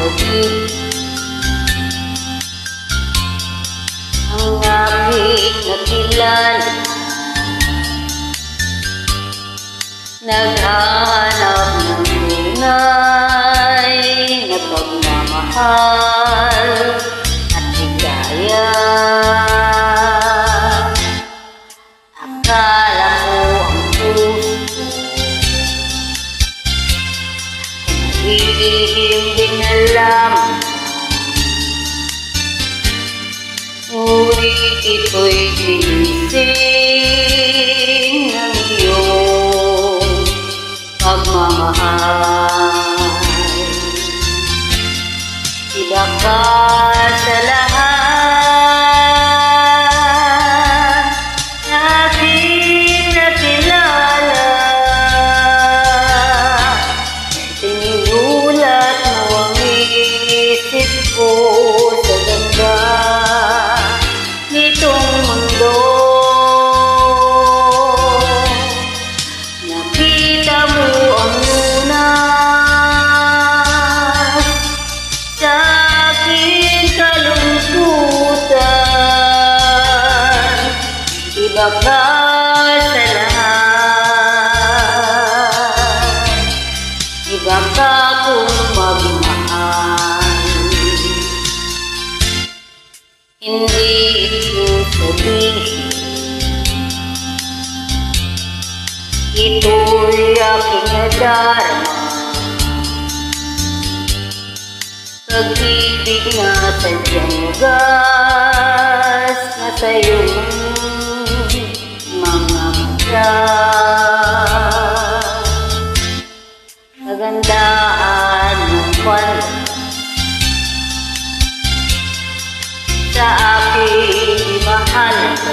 pag-ibig ang aking nakilala. Naghahanap ng tunay na pagmamahal at higaya. Akala mo ang puso nagiging din alam, ngunit ito'y ginising ng iyong pagmamahal. Iba ka sa lahat na aking nakilala. Iniulat mo ang isip ko sa ganda nitong mundo. Nakita mo ang lunas sa aking kalungkutan. Iba ka sa lahat, iba ka kung magmahal. Hindi ito sabihin ito'y aking nadarama. Pag-ibig na sadyang wagas na sa'yong mga mata. Kagandahan ng kwento sa aking mahalaga.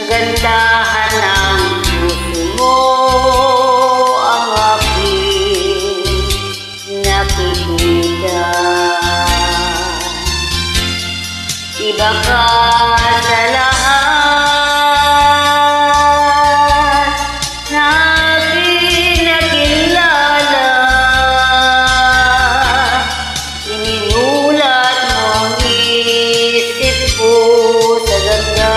Kagandahan ng puso mo ang aking nakikita. Iba ka sa lahat na aking nakilala. Ininulat mo ang isip ko sa ganda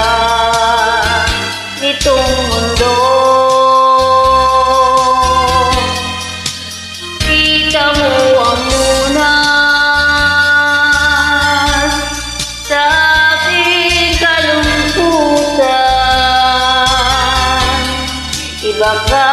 nitong mundo. Kita mo ang lunas sa aking kalungkutan. Iba ka